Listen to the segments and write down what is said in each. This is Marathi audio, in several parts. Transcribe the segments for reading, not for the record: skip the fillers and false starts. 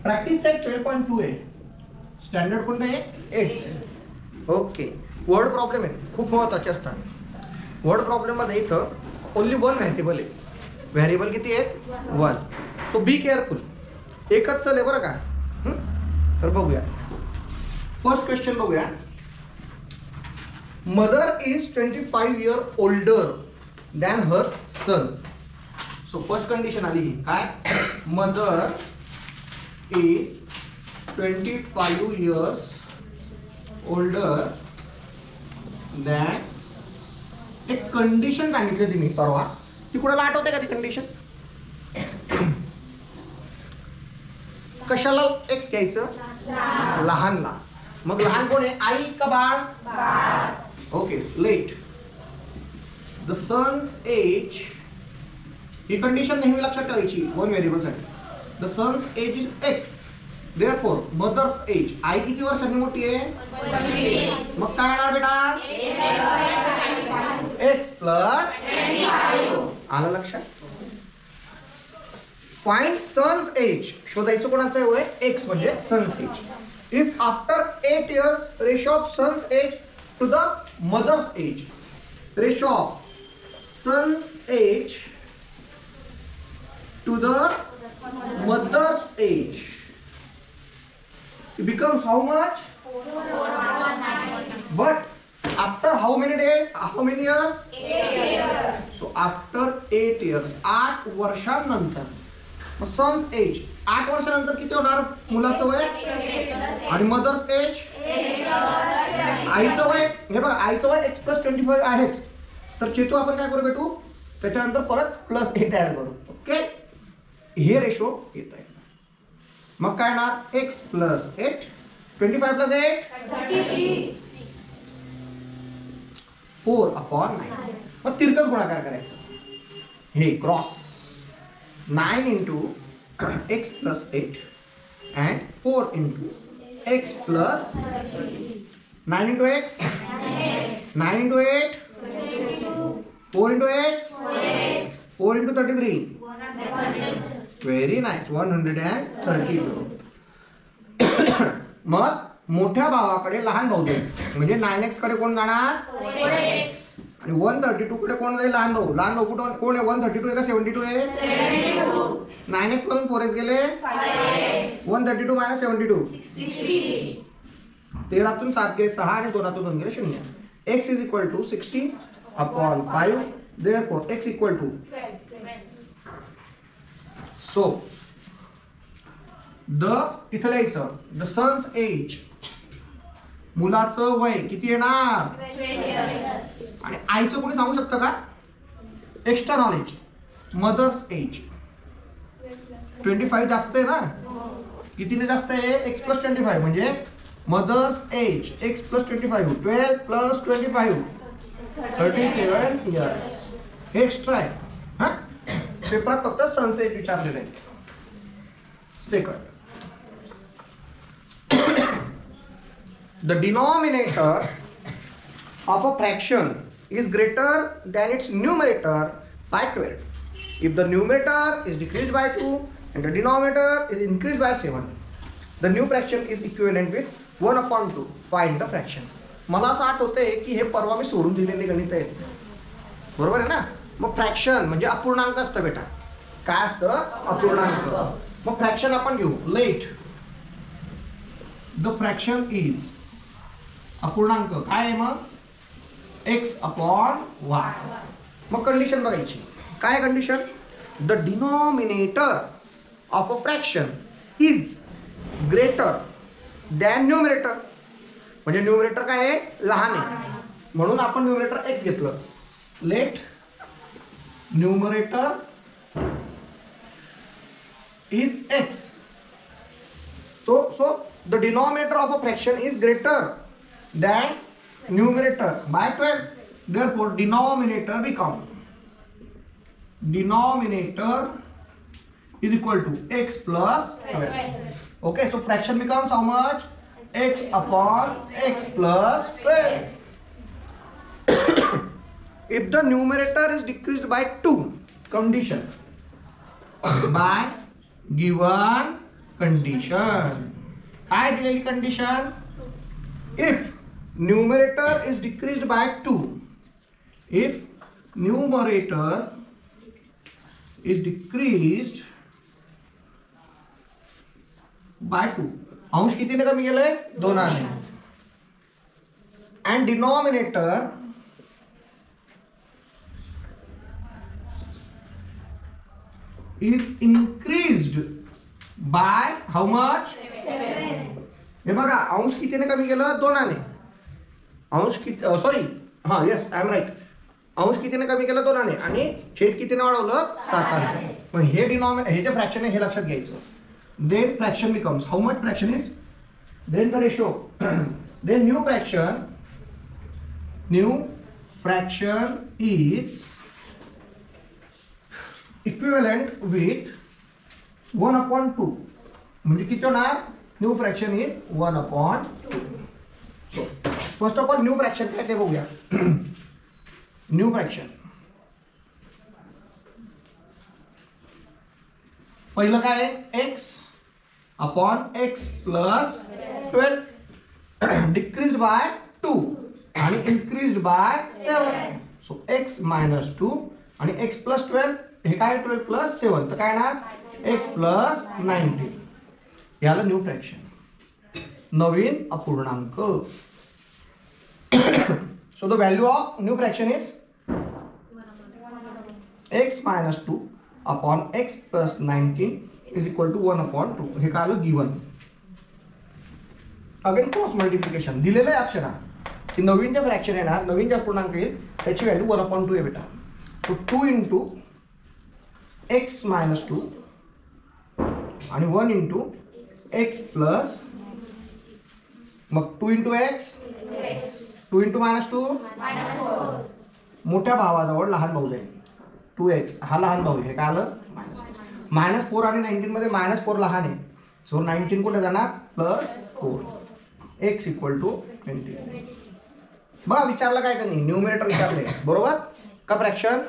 प्रॅक्टिस सेट 12.2 आहे. स्टँडर्ड कोणतं आहे 8. ओके. वर्ड प्रॉब्लेम आहे, खूप महत्त्वाचे असतात. वर्ड प्रॉब्लेममध्ये इथं ओनली वन व्हेरिएबल आहे. व्हेरिएबल किती आहेत 1. So be careful. एकच चल आहे बरं का. तर बघूया फर्स्ट क्वेश्चन बघूया. Mother is 25 years older than her son. So first condition आली ही काय. Mother is 25 years older than. एक कंडिशन सांगितली होती मी परवा, ती कुणाला आठवते का ती कंडिशन. कशाला एक्स घ्यायचं लहानला. मग लहान कोण आहे आई का बाळ. Okay. Let the son's age. ही कंडिशन नेहमी लक्षात ठेवायची वन व्हेरिएबल साठी. The son's age is x. Therefore mother's age. आई किती वर्षांनी मोठी आहे. मग काय येणार बेटा एक्स प्लस. आलं लक्षात. Find son's age. शोधायचं कोणाचं वय एक्स म्हणजे son's age. If after 8 years ratio of son's age to the mother's age. Ratio of son's age to the mother's age it becomes how much 4.9. But after how many days, how many years 8 years. So after 8 years 8 वर्षांनंतर मग सन्स एज 8 वर्षानंतर किती होणार मुलाचं वय आणि मदर्स एज आईचं वय. हे बघा आईचं वय x + 25 आहेच. तर चेतू आपण काय करू बेटू त्याच्यानंतर परत +8 ऍड करू. ओके. हे रेशो येत आहे. मग काय येणार x + 8. 25 + 8 30. 4/9. मग तिरकस गुणाकार करायचं. हे cross 9 into x + 8 and 4 into x + 9 into x 9 into 8 4 into x 4 into 33. Very nice 132. मग मोठ्या भावाकडे लहान भाऊ जाईल म्हणजे 9x कडे कोण जाणार आणि 132 कडे कोण जाईल लहान भाऊ. लहान भाऊ कुठं कोण आहे 132 आहे का 72 आहे. 9x मधून 4x गेले 132 - 72 13तून 7 गेले 6 आणि 2तून 2 गेले 0. x = 60/5. therefore x = so the इथं लिहायचं द सन्स एज. मुलाचं वय किती येणार आणि आईचं कोणी सांगू शकतं का. Extra knowledge. मदर्स एज 25 जास्त आहे ना. कितीने जास्त आहे x + 25 म्हणजे मदर्स एज x + 25 12 + 25 37 years. हे एक्स्ट्रा आहे. हा पेपरात फक्त सन्स एज विचारलेलं आहे. Second the denominator of a fraction is greater than its numerator by 12 if the numerator is decreased by 2 and the denominator is increased by 7. The new fraction is equivalent with 1/2. Find the fraction. मला असं आठवतंय की हे परवा मी सोडून दिलेले गणित आहेत बरोबर आहे ना. मग फ्रॅक्शन म्हणजे अपूर्णांक असतं बेटा. काय असतं अपूर्णांक. मग फ्रॅक्शन आपण घेऊ. लेट द फ्रॅक्शन इज अपूर्णांक काय आहे मग x/y. मग कंडिशन बघायची. काय condition. The denominator of a fraction is greater than numerator. म्हणजे न्यूमरेटर काय आहे लहान आहे म्हणून आपण न्यूमरेटर x घेतलं. Let numerator is x. So the denominator of a fraction is greater than numerator by 12. Therefore denominator is equal to x plus 12. Okay, so fraction becomes how much? x/x plus 12. If the numerator is decreased by 2, condition by given condition. काय दिलेली condition? If numerator is decreased bye 2, if numerator is decreased bye 2, अंश कितीने कमी केलंय? 2ने. and denominator is increased by how much? 7. हे बघा, अंश कितीने कमी केलं? 2ने. अंश किती, सॉरी, हा यस आय एम राईट. अंश कितीने कमी केलं? 2ने. आणि छेद कितीने वाढवलं? 7ने. मग हे डिनॉमिनेटर, हे जे फ्रॅक्शन आहे हे लक्षात घ्यायचं. then fraction becomes how much? Fraction is, then the ratio, then new fraction is equivalent with 1/2. म्हणजे किती होणार? New fraction is 1/2. So first of all new fraction काय ते बघूया. न्यू फ्रॅक्शन पहिलं काय आहे? x upon x plus 12 decrease by 2 आणि increase by 7. So x minus 2 आणि x प्लस 12, हे काय? 12 प्लस 7, तर काय ना? x plus 19. याला न्यू फ्रॅक्शन, नवीन अपूर्णांक. So the value of new fraction is x minus 2 upon x plus 19 is equal to 1/2. हे काय आलं? गिवन. अगेन क्रॉस मल्टिप्लिकेशन दिलेलं आहे अक्षरा की नवीन जे फ्रॅक्शन येणार, नवीन जे अपूर्णांक येईल त्याची व्हॅल्यू 1/2 आहे बेटा. सो 2 इंटू x मायनस 2 आणि 1 इंटू x प्लस, मग 2 इंटू x, 2 इंटू मायनस 2, मोठ्या भावाजवळ लहान भाऊ जाईल 2x, हा लहान भाऊ. हे काय आलं? -4 आणि 19 मध्ये -4 लहान आहे. सो 19 कुठे जाणार? प्लस 4. x equal to 20. बघा विचारलं काय त्यांनी? न्यूमरेटर विचारले, बरोबर का fraction?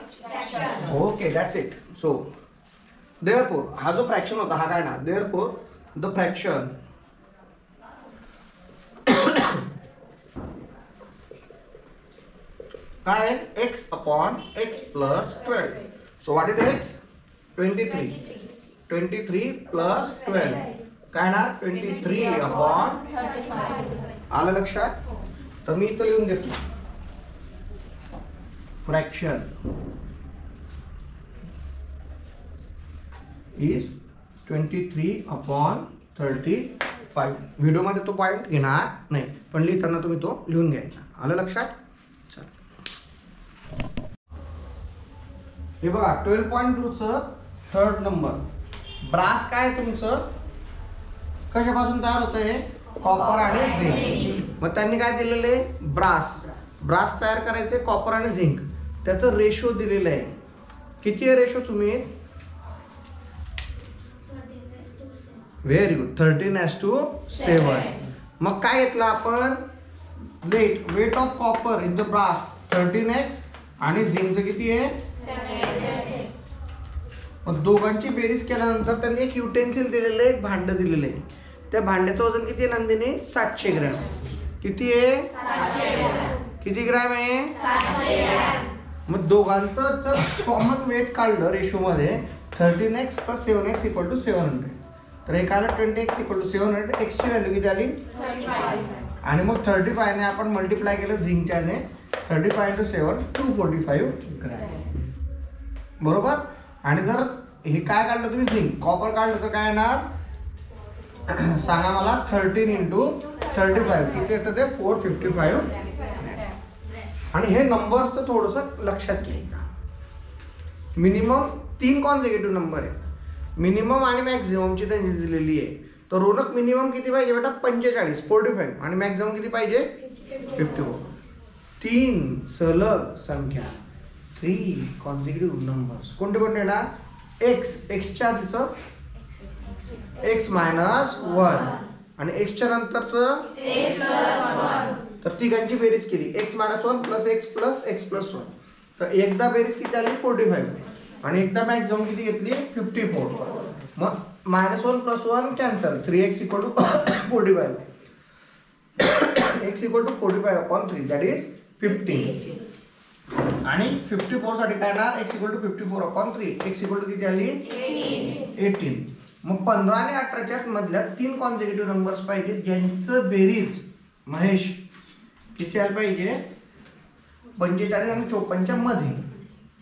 Okay, that's it. So therefore हा जो फ्रॅक्शन होता हा काय ना? देअरफॉर द फ्रॅक्शन काय आहे? x upon x plus 12. So what is x? 23. 23 plus 12 काय ना? 23 अपॉन 35. आलं लक्षात? तर मी इथं लिहून देतो. Fraction is 23 upon 35. व्हिडिओमध्ये तो पॉईंट घेणार नाही, पण लिहिताना तुम्ही तो लिहून घ्यायचा. आलं लक्षात? चल, हे बघा 12.2 चं थर्ड नंबर. ब्रास काय तुमचं कशापासून तयार होतं? हे कॉपर आणि झिंक. मग त्यांनी काय दिलेले? ब्रास तयार करायचे कॉपर आणि झिंक. त्याचं रेशो दिलेलं आहे. किती आहे रेशो सुमित? Very good, 13:7. मग काय घेतलं आपण? Weight of copper in the brass 13x आणि झिंकचं किती आहे? 7. मग दोघांची बेरीज केल्यानंतर त्यांनी एक युटेन्सिल दिलेलं आहे, एक भांड दिलेलं आहे. त्या भांड्याचं वजन किती आहे नंदिनी? 700 ग्रॅम. किती आहे? 700 ग्रॅम. किती ग्रॅम आहे? 700 ग्रॅम. मग दोघांचं जर कॉमन वेट काढलं रेशोमध्ये 13x plus 7x equal to 700. तर एकाला 20x इक्वल टू 700. x ची व्हॅल्यू किती आली? 35. आणि मग 35 ने आपण मल्टिप्लाय केलं झिंकच्याने. 35 इंटू 7 245 ग्रॅम. बरोबर. आणि जर हे काय काढलं तुम्ही? झिंक. कॉपर काढलं तर काय येणार? सांगा मला. 13 इंटू 35 किती येतं? ते 455. आणि हे नंबर्स तर थोडंसं लक्षात घ्यायचं. मिनिमम 3 कॉन्झिक्युटिव्ह नंबर आहे. मिनिमम आणि मॅक्झिममची त्यांनी दिलेली आहे. तर रोनक मिनिमम किती पाहिजे बेटा? 45 आणि मॅक्झिमम किती पाहिजे? 54. 3 सलग संख्या, 3 कॉन्झिक्युटिव्ह नंबर्स. कोणते कोणते येणार? एक्सच्या आधीचं x मायनस 1 आणि एक्सच्या नंतरचं x प्लस 1. तर तिघांची बेरीज केली x minus 1 plus x plus 1. तर एकदा बेरीज किती आली? 45 आणि एकदा मॅक्झिमम किती घेतली? 54. मग -1 + 1 cancel. 3x = 45. x = 45/3 that is 15. आणि 54 साठी काय येणार? x = 54/3. x = किती आली? 18. मग 15 आणि 18च्या मधल्या 3 कॉन्झिक्युटिव्ह नंबर्स पाहिजे ज्यांचं बेरीज महेश किती आलं पाहिजे? 45 आणि 54च्या मध्ये.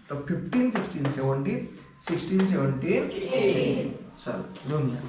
तर 15, 16, 17, 16, 17, 18. चल लिहून घ्या.